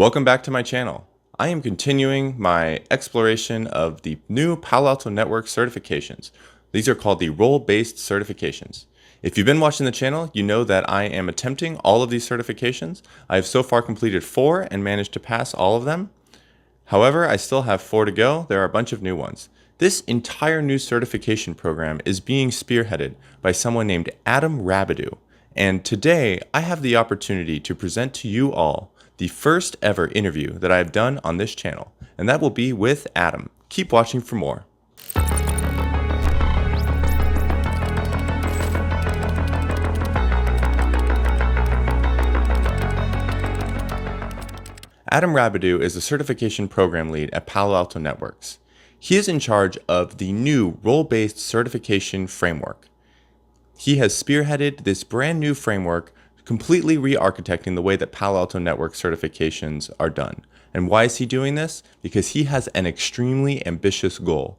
Welcome back to my channel. I am continuing my exploration of the new Palo Alto Network certifications. These are called the role-based certifications. If you've been watching the channel, you know that I am attempting all of these certifications. I have so far completed 4 and managed to pass all of them. However, I still have 4 to go. There are a bunch of new ones. This entire new certification program is being spearheaded by someone named Adam Rabidoux. And today, I have the opportunity to present to you all the first ever interview that I have done on this channel, and that will be with Adam. Keep watching for more. Adam Rabidoux is the certification program lead at Palo Alto Networks. He is in charge of the new role-based certification framework. He has spearheaded this brand new framework, completely re-architecting the way that Palo Alto Network certifications are done. And why is he doing this? Because he has an extremely ambitious goal.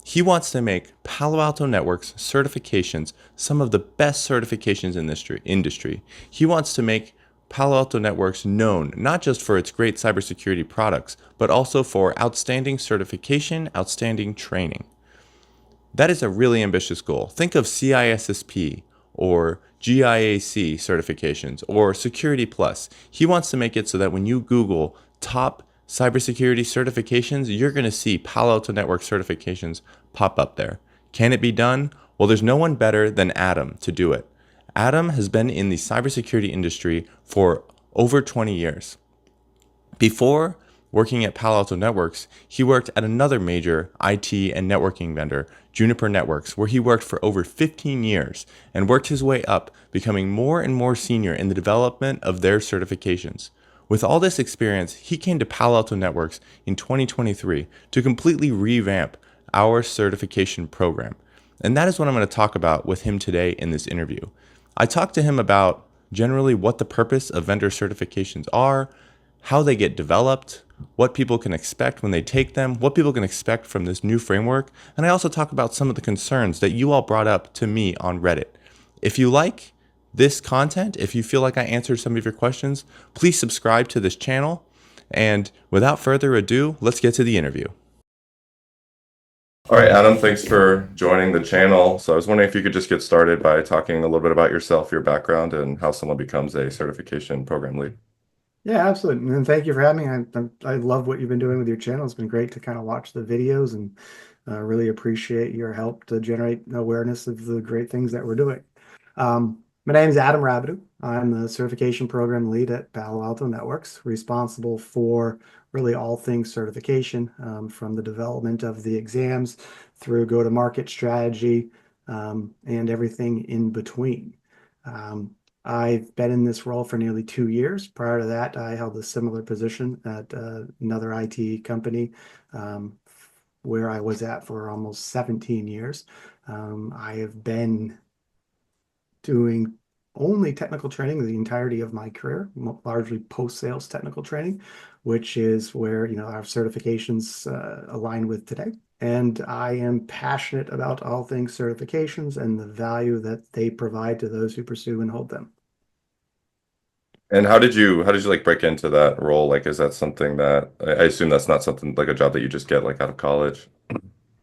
He wants to make Palo Alto Network's certifications some of the best certifications in this industry. He wants to make Palo Alto Networks known not just for its great cybersecurity products, but also for outstanding certification, outstanding training. That is a really ambitious goal. Think of CISSP or GIAC certifications or Security Plus. He wants to make it so that when you Google top cybersecurity certifications, you're going to see Palo Alto Network certifications pop up there. Can it be done? Well, there's no one better than Adam to do it. Adam has been in the cybersecurity industry for over 20 years. Before working at Palo Alto Networks, he worked at another major IT and networking vendor, Juniper Networks, where he worked for over 15 years and worked his way up, becoming more and more senior in the development of their certifications. With all this experience, he came to Palo Alto Networks in 2023 to completely revamp our certification program. And that is what I'm going to talk about with him today in this interview. I talked to him about generally what the purpose of vendor certifications are, how they get developed, what people can expect when they take them, what people can expect from this new framework, and I also talk about some of the concerns that you all brought up to me on Reddit. If you like this content, if you feel like I answered some of your questions, please subscribe to this channel. And without further ado, let's get to the interview. All right, Adam, thanks for joining the channel. So I was wondering if you could just get started by talking a little bit about yourself, your background, and how someone becomes a certification program lead. Yeah, absolutely. And thank you for having me. I love what you've been doing with your channel. It's been great to kind of watch the videos and really appreciate your help to generate awareness of the great things that we're doing. My name is Adam Rabidoux. I'm the certification program lead at Palo Alto Networks, responsible for really all things certification, from the development of the exams through go-to-market strategy, and everything in between. Um, I've been in this role for nearly 2 years. Prior to that, I held a similar position at another IT company, where I was at for almost 17 years. I have been doing only technical training the entirety of my career, largely post-sales technical training, which is where our certifications align with today. And I am passionate about all things certifications and the value that they provide to those who pursue and hold them. And how did you like break into that role? Like, is that something that I assume that's not something like a job that you just get like out of college?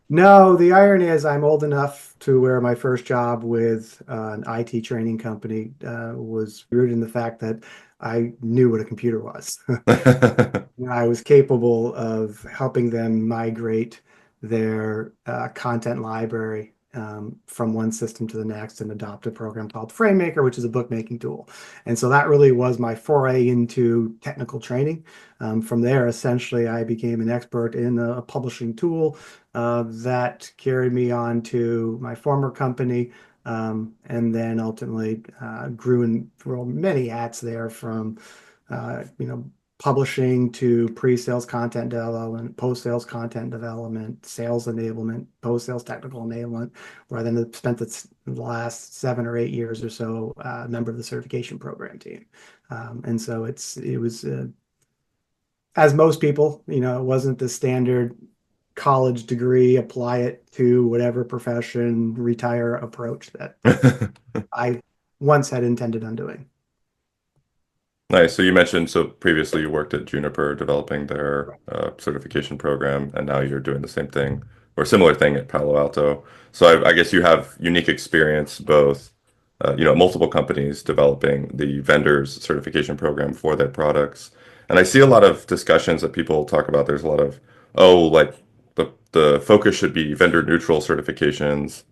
No, the irony is I'm old enough to where my first job with an IT training company was rooted in the fact that I knew what a computer was. I was capable of helping them migrate their content library from one system to the next and adopt a program called FrameMaker, which is a bookmaking tool. And so that really was my foray into technical training. From there, essentially, I became an expert in a publishing tool that carried me on to my former company, and then ultimately grew and wore many hats there from publishing to pre-sales content development, post-sales content development, sales enablement, post-sales technical enablement, where I then spent the last 7 or 8 years or so a member of the certification program team. And so it was as most people, it wasn't the standard college degree, apply it to whatever profession, retire approach that I once had intended on doing. Nice. So you mentioned, so previously you worked at Juniper developing their certification program, and now you're doing the same thing or similar thing at Palo Alto. So I guess you have unique experience both, multiple companies developing the vendors certification program for their products. And I see a lot of discussions that people talk about. There's a lot of, oh, like the focus should be vendor neutral certifications.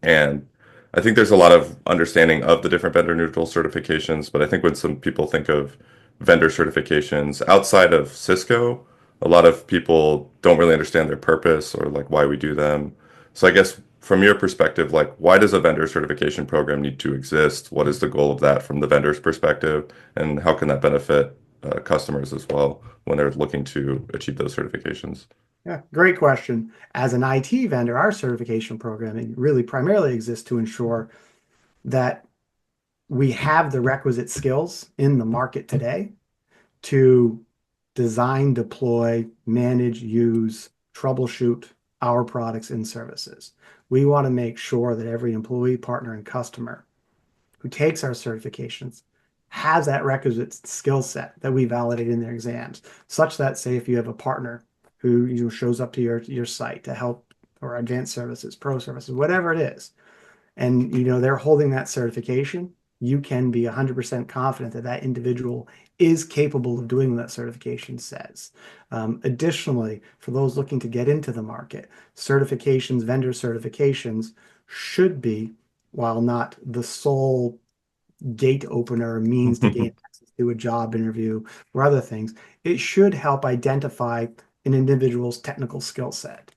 And I think there's a lot of understanding of the different vendor neutral certifications, but I think when some people think of vendor certifications outside of Cisco, a lot of people don't really understand their purpose or like why we do them. So I guess from your perspective, like why does a vendor certification program need to exist? What is the goal of that from the vendor's perspective? And how can that benefit customers as well when they're looking to achieve those certifications? Yeah, great question. As an IT vendor, our certification programming really primarily exists to ensure that we have the requisite skills in the market today to design, deploy, manage, use, troubleshoot our products and services. We want to make sure that every employee, partner, and customer who takes our certifications has that requisite skill set that we validate in their exams, such that, say, if you have a partner who shows up to your site to help or advanced services, pro services, whatever it is, and they're holding that certification, you can be 100% confident that that individual is capable of doing what that certification says. Additionally, for those looking to get into the market, certifications, vendor certifications should be, while not the sole gate opener means to gain access to a job interview or other things, it should help identify an individual's technical skill set.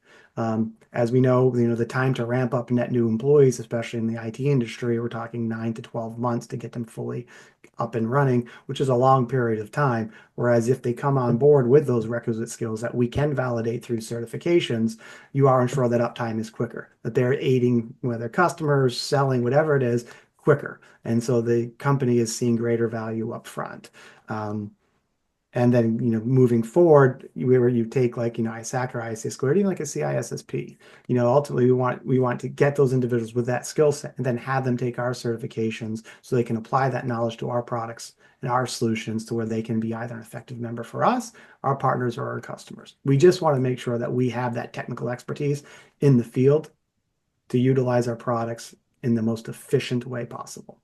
As we know, the time to ramp up net new employees, especially in the IT industry, we're talking 9 to 12 months to get them fully up and running, which is a long period of time. Whereas if they come on board with those requisite skills that we can validate through certifications, you are ensured that uptime is quicker, that they're aiding whether customers, selling, whatever it is, quicker. And so the company is seeing greater value up front. And then, moving forward, where you take like, ISAC or ISA squared, even like a CISSP, ultimately we want to get those individuals with that skill set and then have them take our certifications so they can apply that knowledge to our products and our solutions to where they can be either an effective member for us, our partners, or our customers. We just want to make sure that we have that technical expertise in the field to utilize our products in the most efficient way possible.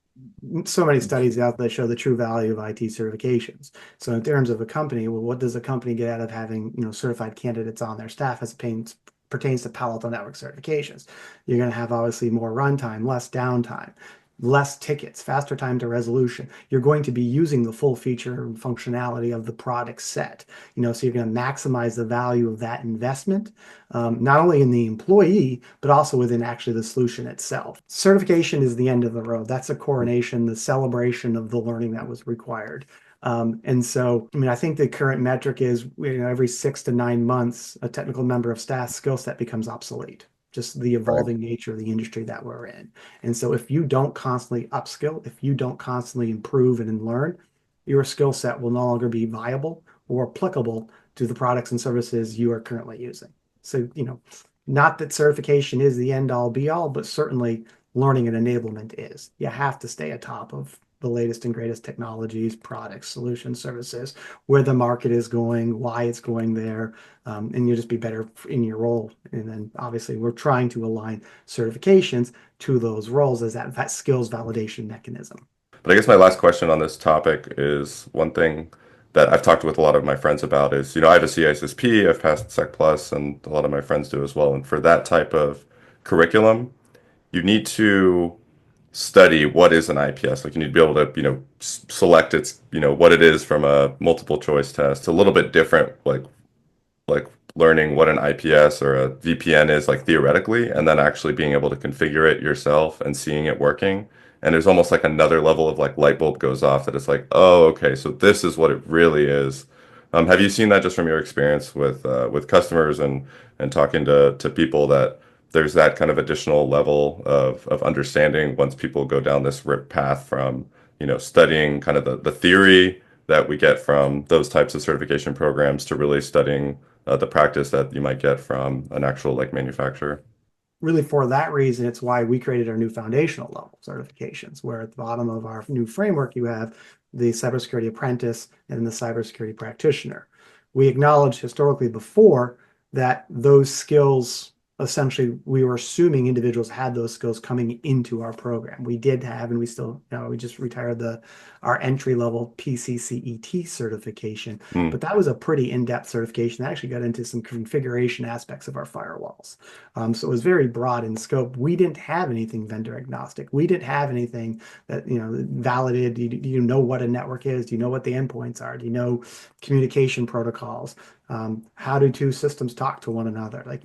So many studies out there show the true value of IT certifications. So in terms of a company, well, what does a company get out of having, certified candidates on their staff as it pertains to Palo Alto Network certifications? You're going to have obviously more runtime, less downtime, less tickets, faster time to resolution. You're going to be using the full feature and functionality of the product set. So you're going to maximize the value of that investment, not only in the employee, but also within actually the solution itself. Certification is the end of the road. That's a coronation, the celebration of the learning that was required. And so, I think the current metric is, every 6 to 9 months, a technical member of staff skill set becomes obsolete, just the Right. evolving nature of the industry that we're in. And so if you don't constantly upskill, if you don't constantly improve and learn, your skill set will no longer be viable or applicable to the products and services you are currently using. So, not that certification is the end all be all, but certainly learning and enablement is. You have to stay atop of the latest and greatest technologies, products, solutions, services, where the market is going, why it's going there, and you'll just be better in your role. And then obviously we're trying to align certifications to those roles as that skills validation mechanism. But I guess my last question on this topic is one thing that I've talked with a lot of my friends about is, I have a CISSP, I've passed Sec Plus, and a lot of my friends do as well. And for that type of curriculum, you need to study what is an IPS. Like you need to be able to, select its, what it is from a multiple choice test. It's a little bit different, like learning what an IPS or a VPN is like theoretically, and then actually being able to configure it yourself and seeing it working. And there's almost like another level of like light bulb goes off that it's like, oh, okay, so this is what it really is. Have you seen that just from your experience with customers and talking to people that there's that kind of additional level of understanding once people go down this rip path from, studying kind of the theory that we get from those types of certification programs to really studying the practice that you might get from an actual like manufacturer. really for that reason, it's why we created our new foundational level certifications, where at the bottom of our new framework, you have the cybersecurity apprentice and the cybersecurity practitioner. We acknowledged historically before that those skills, essentially, we were assuming individuals had those skills coming into our program. We did have, and we still, we just retired our entry level PCCET certification, Mm, but that was a pretty in-depth certification that actually got into some configuration aspects of our firewalls. So it was very broad in scope. We didn't have anything vendor agnostic. We didn't have anything that, validated. Do you know what a network is? Do you know what the endpoints are? Do you know communication protocols? How do two systems talk to one another? Like,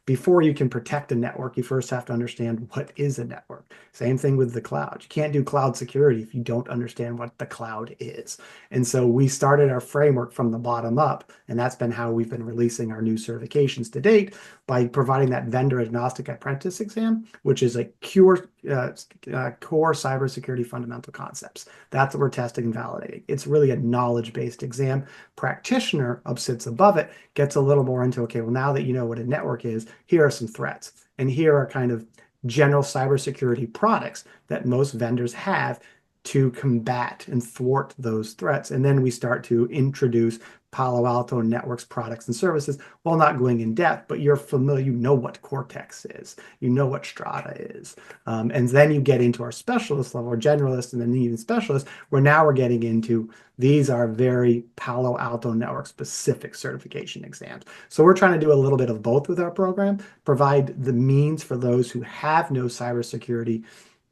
before you can protect a network, you first have to understand what is a network. Same thing with the cloud. You can't do cloud security if you don't understand what the cloud is. And so we started our framework from the bottom up, and that's been how we've been releasing our new certifications to date by providing that vendor agnostic apprentice exam, which is a core cybersecurity fundamental concepts. That's what we're testing and validating. It's really a knowledge-based exam. Practitioner sits above it, gets a little more into, okay, well, now that you know what a network is, here are some threats. And here are kind of general cybersecurity products that most vendors have to combat and thwart those threats. And then we start to introduce Palo Alto Networks products and services while not going in depth, but you're familiar, you know what Cortex is, you know what Strata is. And then you get into our specialist level or generalist and then even specialist, where now we're getting into these are very Palo Alto Network specific certification exams. So we're trying to do a little bit of both with our program, provide the means for those who have no cybersecurity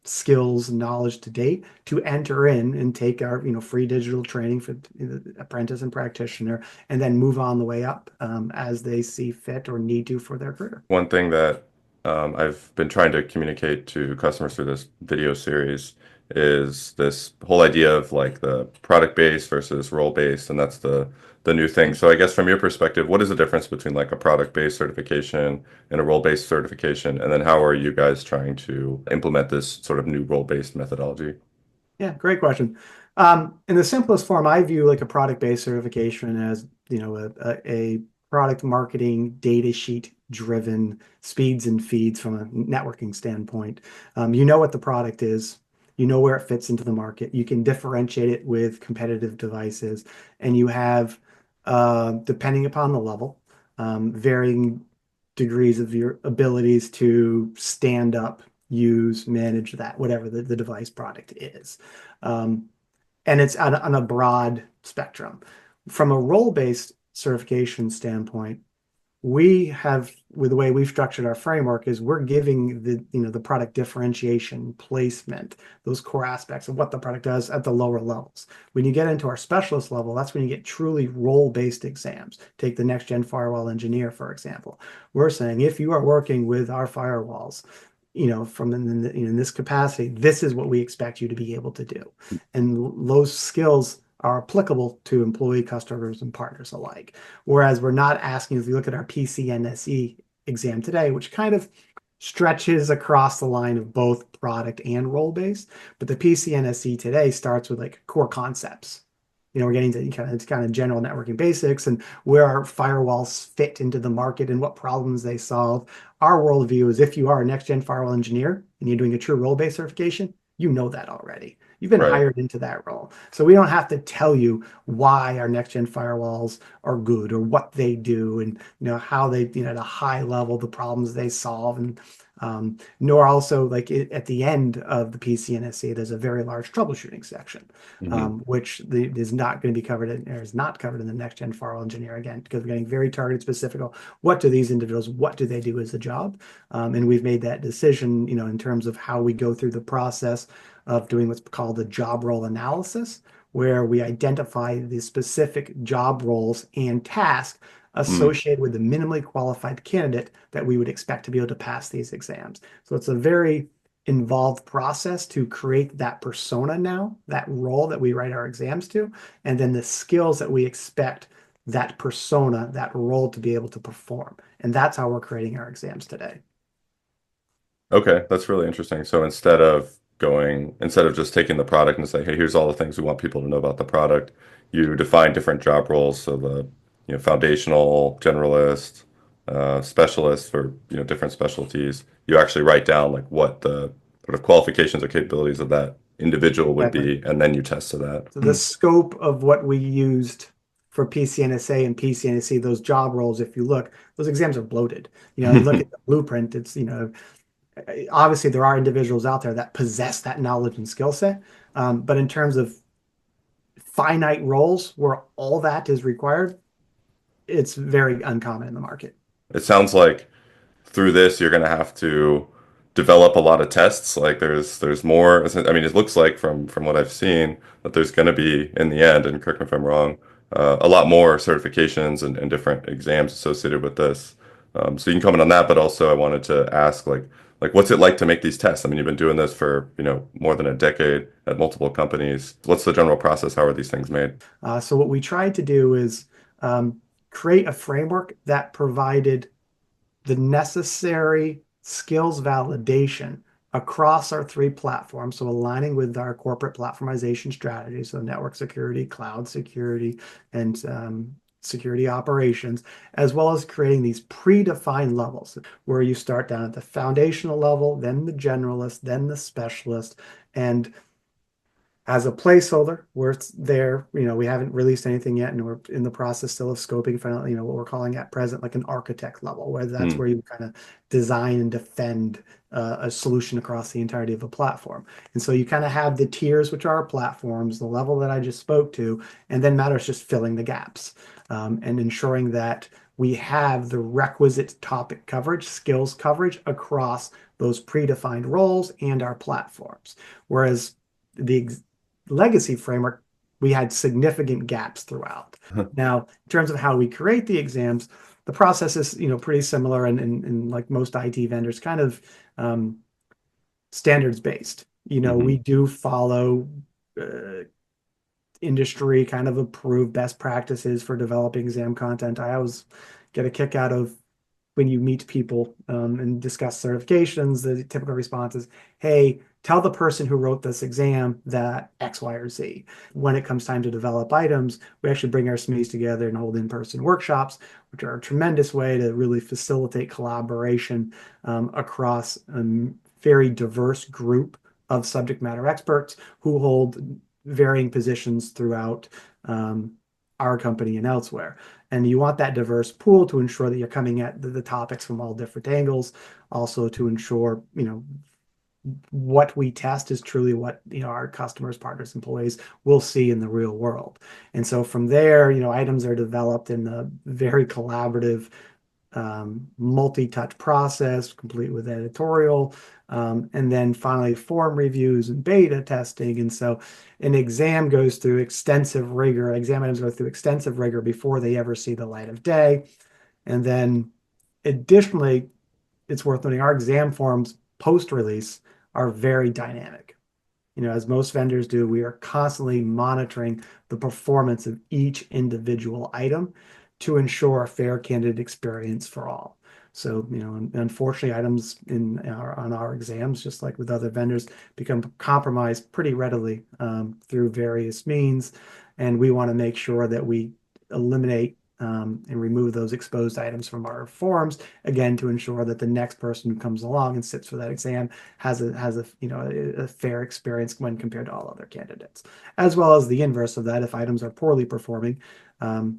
skills knowledge to date to enter in and take our free digital training for the apprentice and practitioner and then move on the way up as they see fit or need to for their career. one thing that I've been trying to communicate to customers through this video series is this whole idea of like the product based versus role based, and that's the new thing. So I guess from your perspective, what is the difference between like a product based certification and a role based certification? And then how are you guys trying to implement this sort of new role based methodology? Yeah, great question. In the simplest form, I view like a product-based certification as, a product marketing data sheet driven speeds and feeds from a networking standpoint. You know what the product is, you know where it fits into the market, you can differentiate it with competitive devices, and you have, depending upon the level, varying degrees of your abilities to stand up, use, manage that, whatever the device product is. Um, and it's on a broad spectrum. From a role-based certification standpoint, we have, with the way we've structured our framework, is we're giving the product differentiation, placement, those core aspects of what the product does at the lower levels. When you get into our specialist level, that's when you get truly role-based exams. Take the next gen firewall engineer, for example. We're saying if you are working with our firewalls, from in this capacity, this is what we expect you to be able to do. And those skills are applicable to employee customers and partners alike. Whereas we're not asking, if you look at our PCNSE exam today, which kind of stretches across the line of both product and role based, but the PCNSE today starts with like core concepts. We're getting to kind of general networking basics and where our firewalls fit into the market and what problems they solve. Our worldview is if you are a next gen firewall engineer and you're doing a true role-based certification, you know that already. You've been Right. hired into that role. So we don't have to tell you why our next gen firewalls are good or what they do and how they, at a high level, the problems they solve. And nor also like at the end of the PCNSC, there's a very large troubleshooting section, Hmm. which is not going to be covered or is not covered in the next gen firewall engineer again, because we're getting very targeted specific. What do these individuals, what do they do as a job? And we've made that decision, in terms of how we go through the process of doing what's called the job role analysis, where we identify the specific job roles and tasks Mm. associated with the minimally qualified candidate that we would expect to be able to pass these exams. So it's a very involved process to create that persona now, that role that we write our exams to, and then the skills that we expect that persona, that role to be able to perform. And that's how we're creating our exams today. Okay, that's really interesting. So instead of just taking the product and say, hey, here's all the things we want people to know about the product, you define different job roles. So the, foundational, generalist, specialists for different specialties, you actually write down like what the sort of qualifications or capabilities of that individual would Exactly. be, and then you test to that. So the scope of what we used for PCNSA and PCNSC, those job roles, if you look, those exams are bloated. You look at the blueprint, it's, obviously there are individuals out there that possess that knowledge and skill set. But in terms of finite roles where all that is required, it's very uncommon in the market. It sounds like through this you're going to have to develop a lot of tests. Like there's more. I mean, it looks like from what I've seen that there's going to be in the end, and correct me if I'm wrong, a lot more certifications and different exams associated with this. So you can comment on that, but also I wanted to ask like what's it like to make these tests? I mean, you've been doing this for more than a decade at multiple companies. What's the general process? How are these things made? So what we tried to do is create a framework that provided the necessary skills validation across our three platforms. So aligning with our corporate platformization strategy, so network security, cloud security, and security operations, as well as creating these predefined levels where you start down at the foundational level, then the generalist, then the specialist, and as a placeholder where it's there. We haven't released anything yet, and we're in the process still of scoping for, what we're calling at present like an architect level, where that's Hmm. where you kind of design and defend a solution across the entirety of a platform. And so you kind of have the tiers, which are platforms, the level that I just spoke to, and then matters just filling the gaps and ensuring that we have the requisite topic coverage, skills coverage across those predefined roles and our platforms. Whereas the legacy framework, we had significant gaps throughout. Now, in terms of how we create the exams, the process is, pretty similar and like most IT vendors, kind of standards based. We Hmm. do follow uh, industry kind of approved best practices for developing exam content. I always get a kick out of when you meet people and discuss certifications. The typical response is, hey, tell the person who wrote this exam that X, Y, or Z. When it comes time to develop items, we actually bring our SMEs together and hold in-person workshops, which are a tremendous way to really facilitate collaboration across a very diverse group of subject matter experts who hold varying positions throughout um, our company and elsewhere. And you want that diverse pool to ensure that you're coming at the topics from all different angles, also to ensure, what we test is truly what, our customers, partners, employees will see in the real world. And so from there, items are developed in a very collaborative multi-touch process, complete with editorial, and then finally form reviews and beta testing. And so an exam goes through extensive rigor. Exam items go through extensive rigor before they ever see the light of day. And then additionally, it's worth noting our exam forms post-release are very dynamic. As most vendors do, we are constantly monitoring the performance of each individual item to ensure a fair candidate experience for all. So, unfortunately, items on our exams, just like with other vendors, become compromised pretty readily through various means, and we want to make sure that we eliminate and remove those exposed items from our forms, again, to ensure that the next person who comes along and sits for that exam has a a fair experience when compared to all other candidates, as well as the inverse of that. If items are poorly performing,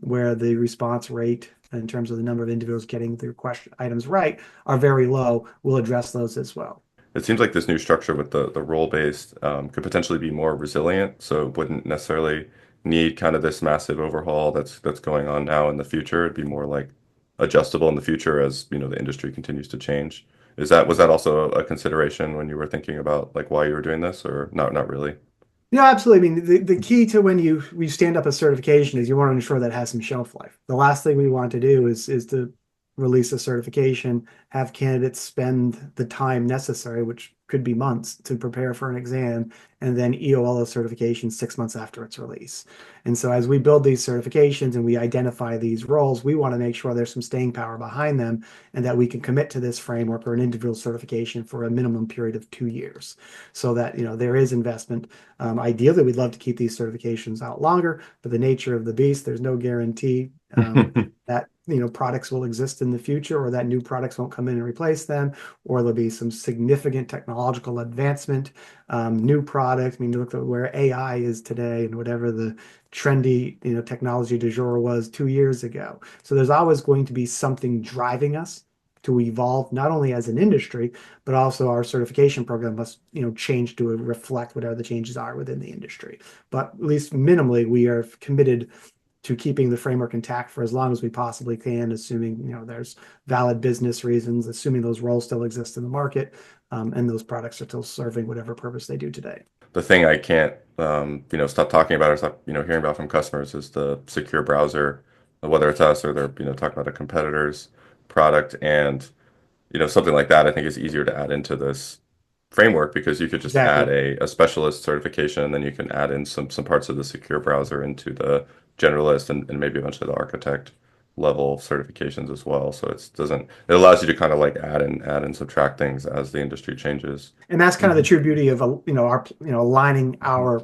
where the response rate in terms of the number of individuals getting the question items right are very low, we'll address those as well. It seems like this new structure with the role-based could potentially be more resilient, so it wouldn't necessarily need kind of this massive overhaul that's going on now in the future. It'd be more like adjustable in the future as the industry continues to change. Was that also a consideration when you were thinking about like why you were doing this, or not really? Yeah, absolutely. I mean, the key to when we stand up a certification is you want to ensure that it has some shelf life. The last thing we want to do is to release a certification, have candidates spend the time necessary, which could be months, to prepare for an exam, and then EOL a certification 6 months after its release. And so as we build these certifications and we identify these roles, we want to make sure there's some staying power behind them and that we can commit to this framework or an individual certification for a minimum period of 2 years so that, there is investment. Ideally, we'd love to keep these certifications out longer, but the nature of the beast, there's no guarantee that products will exist in the future, or that new products won't come in and replace them, or there'll be some significant technological advancement, new products. I mean, look at where AI is today and whatever the trendy, technology du jour was 2 years ago. So there's always going to be something driving us to evolve, not only as an industry, but also our certification program must, change to reflect whatever the changes are within the industry. But at least minimally, we are committed to keeping the framework intact for as long as we possibly can, assuming there's valid business reasons, assuming those roles still exist in the market, and those products are still serving whatever purpose they do today. The thing I can't, stop talking about or stop, hearing about from customers is the secure browser, whether it's us or they're, talking about a competitor's product. And, something like that, I think is easier to add into this framework because you could just add Exactly. a specialist certification and then you can add in some parts of the secure browser into the generalist and maybe eventually the architect level certifications as well. So it allows you to kind of like add and subtract things as the industry changes. And that's kind of the true beauty of our aligning our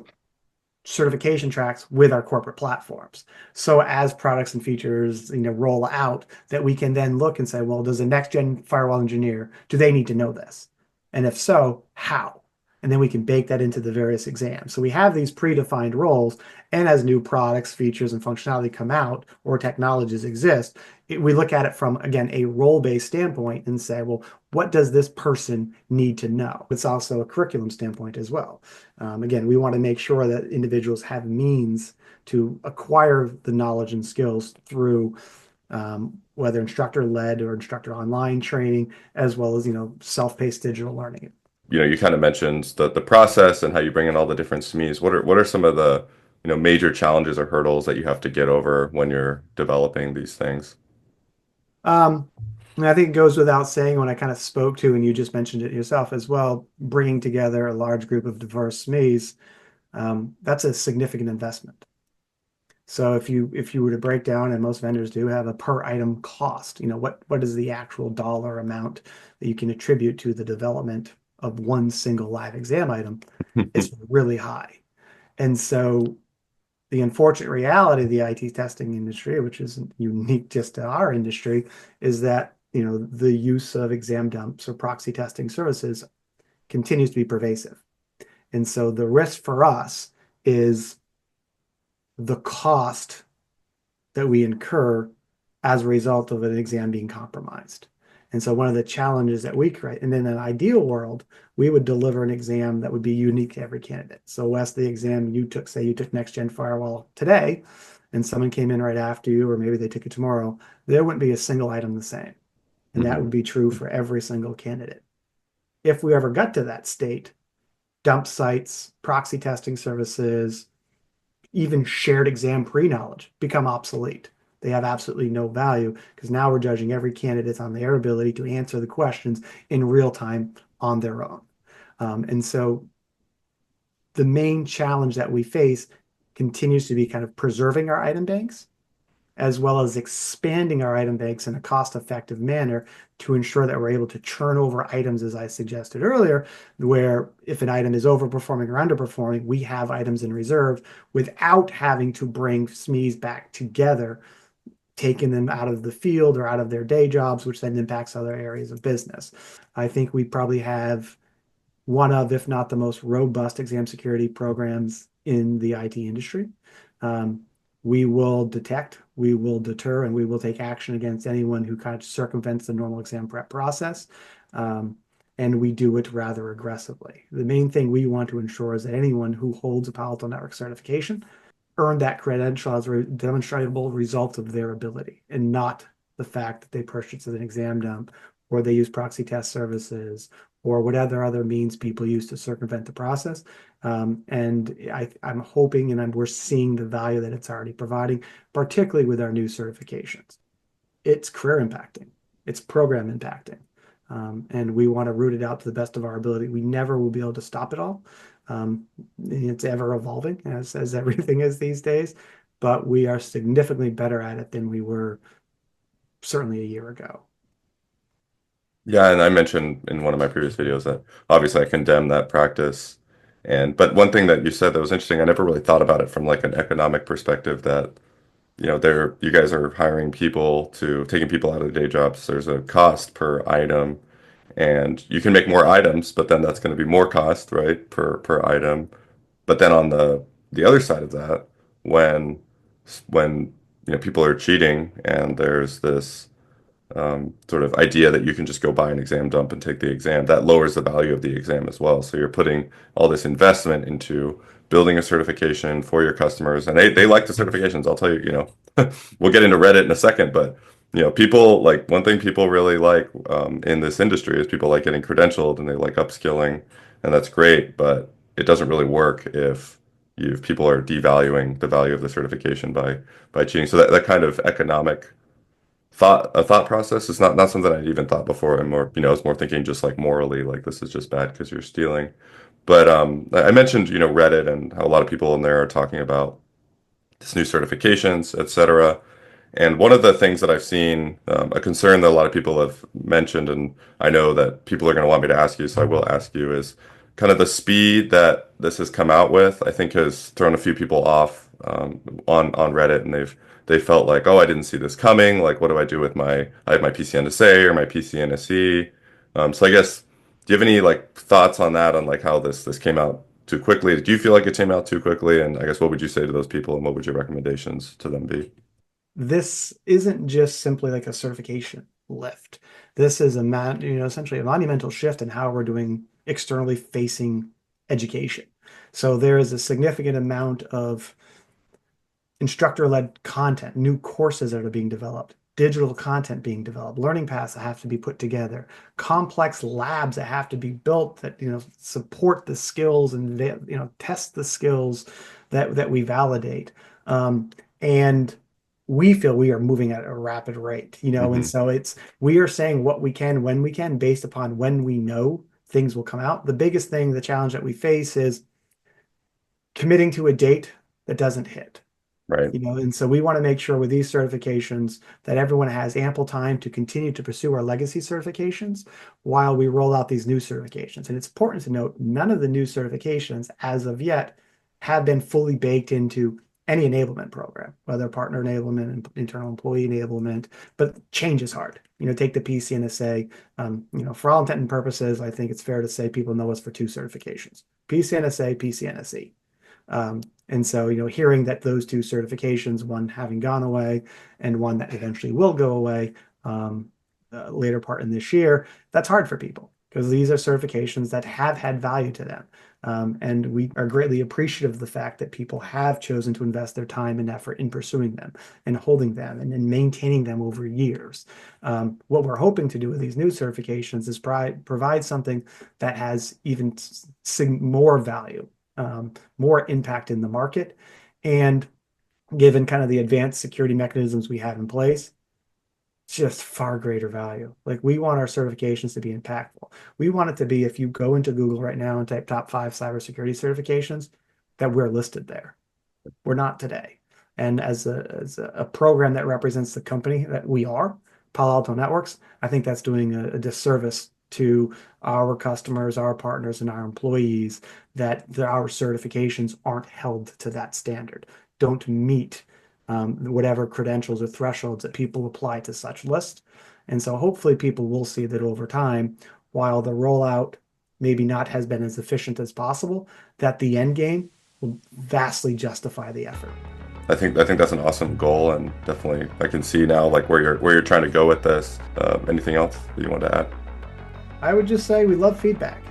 certification tracks with our corporate platforms. So as products and features, roll out, that we can then look and say, well, does a next gen firewall engineer, do they need to know this? And if so, how? And then we can bake that into the various exams. So we have these predefined roles, and as new products, features, and functionality come out or technologies exist, we look at it from, again, a role-based standpoint and say, well, what does this person need to know? It's also a curriculum standpoint as well. Again, we want to make sure that individuals have means to acquire the knowledge and skills through whether instructor-led or instructor online training, as well as self-paced digital learning. You kind of mentioned the process and how you bring in all the different SMEs. What are some of the, major challenges or hurdles that you have to get over when you're developing these things? Um, and I think it goes without saying when I kind of spoke to, and you just mentioned it yourself as well, bringing together a large group of diverse SMEs, that's a significant investment. So if you were to break down, and most vendors do have a per item cost, what is the actual dollar amount that you can attribute to the development of one single live exam item? It's really high. And so the unfortunate reality of the IT testing industry, which isn't unique just to our industry, is that the use of exam dumps or proxy testing services continues to be pervasive. And so the risk for us is the cost that we incur as a result of an exam being compromised. And so one of the challenges that we create, and in an ideal world, we would deliver an exam that would be unique to every candidate. So Wes, the exam you took, say you took Next Gen Firewall today, and someone came in right after you, or maybe they took it tomorrow, there wouldn't be a single item the same. And that Mhm. would be true for every single candidate. If we ever got to that state, dump sites, proxy testing services, even shared exam pre-knowledge become obsolete. They have absolutely no value because now we're judging every candidate on their ability to answer the questions in real time on their own. And so the main challenge that we face continues to be kind of preserving our item banks as well as expanding our item banks in a cost-effective manner to ensure that we're able to churn over items, as I suggested earlier, where if an item is overperforming or underperforming, we have items in reserve without having to bring SMEs back together, taking them out of the field or out of their day jobs, which then impacts other areas of business. I think we probably have one of, if not the most robust exam security programs in the IT industry. Um, we will detect, we will deter, and we will take action against anyone who kind of circumvents the normal exam prep process. Um, and we do it rather aggressively. The main thing we want to ensure is that anyone who holds a Palo Alto Network certification earn that credential as a demonstrable result of their ability and not the fact that they purchased an exam dump or they use proxy test services or whatever other means people use to circumvent the process. And I'm hoping and we're seeing the value that it's already providing, particularly with our new certifications. It's career impacting, it's program impacting. And we want to root it out to the best of our ability. We never will be able to stop it all. Um, it's ever evolving as everything is these days, but we are significantly better at it than we were certainly a year ago. Yeah, and I mentioned in one of my previous videos that obviously I condemn that practice. But one thing that you said that was interesting, I never really thought about it from like an economic perspective that you guys are hiring people to taking people out of their day jobs. There's a cost per item, and you can make more items, but then that's going to be more cost, right, per item. But then on the other side of that, when when people are cheating and there's this sort of idea that you can just go buy an exam dump and take the exam, that lowers the value of the exam as well. So you're putting all this investment into building a certification for your customers, and they like the certifications. I'll tell you, we'll get into Reddit in a second, but people like one thing people really like in this industry is people like getting credentialed and they like upskilling, and that's great, but it doesn't really work if people are devaluing the value of the certification by cheating. So that kind of economic thought process is not something I'd even thought before. I'm more, I was more thinking just like morally, like this is just bad because you're stealing. But I mentioned, Reddit and how a lot of people in there are talking about this new certifications, etc. And one of the things that I've seen, a concern that a lot of people have mentioned, and I know that people are going to want me to ask you, so I will ask you, is kind of the speed that this has come out with, I think has thrown a few people off on Reddit, and they felt like, oh, I didn't see this coming. Like, what do I do with I have my PCNSA or my PCNSE? So I guess, do you have any like thoughts on that, on like how this came out too quickly? Do you feel like it came out too quickly? And I guess what would you say to those people, and what would your recommendations to them be? This isn't just simply like a certification lift. This is essentially a monumental shift in how we're doing externally facing education. So there is a significant amount of instructor-led content, new courses that are being developed, digital content being developed, learning paths that have to be put together, complex labs that have to be built that support the skills and test the skills that we validate. And we feel we are moving at a rapid rate, and Hmm. so we are saying what we can when we can based upon when we know things will come out. The biggest thing, the challenge that we face is committing to a date that doesn't hit. Right. And so we want to make sure with these certifications that everyone has ample time to continue to pursue our legacy certifications while we roll out these new certifications. And it's important to note none of the new certifications as of yet have been fully baked into any enablement program, whether partner enablement and internal employee enablement, but change is hard. Take the PCNSA. For all intent and purposes, I think it's fair to say people know us for two certifications: PCNSA, PCNSE. And so, hearing that those two certifications, one having gone away and one that eventually will go away later part in this year, that's hard for people because these are certifications that have had value to them. And we are greatly appreciative of the fact that people have chosen to invest their time and effort in pursuing them and holding them and then maintaining them over years. What we're hoping to do with these new certifications is provide something that has even more value, more impact in the market. And given kind of the advanced security mechanisms we have in place, just far greater value. Like we want our certifications to be impactful. We want it to be, if you go into Google right now and type top 5 cybersecurity certifications, that we're listed there. We're not today. And as a program that represents the company that we are, Palo Alto Networks, I think that's doing a disservice to our customers, our partners, and our employees that our certifications aren't held to that standard, don't meet whatever credentials or thresholds that people apply to such lists. And so hopefully people will see that over time, while the rollout maybe not has been as efficient as possible, that the end game will vastly justify the effort. I think that's an awesome goal, and definitely I can see now like where you're trying to go with this. Anything else that you want to add? I would just say we love feedback.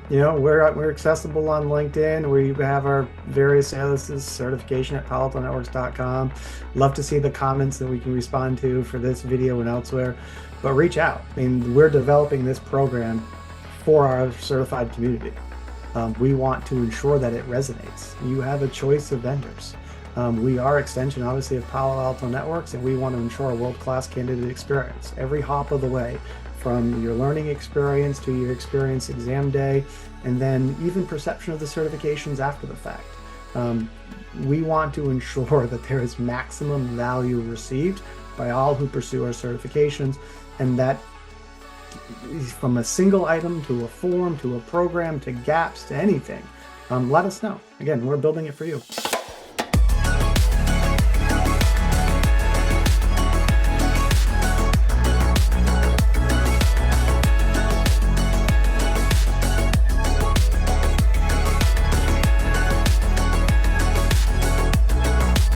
We're accessible on LinkedIn. We have our various aliases, certification at paloaltonetworks.com. Love to see the comments that we can respond to for this video and elsewhere. But reach out. I mean, we're developing this program for our certified community. We want to ensure that it resonates. You have a choice of vendors. We are extension, obviously, of Palo Alto Networks, and we want to ensure a world-class candidate experience every hop of the way, from your learning experience to your experience exam day, and then even perception of the certifications after the fact. We want to ensure that there is maximum value received by all who pursue our certifications, and that from a single item to a form to a program to gaps to anything, let us know. Again, we're building it for you.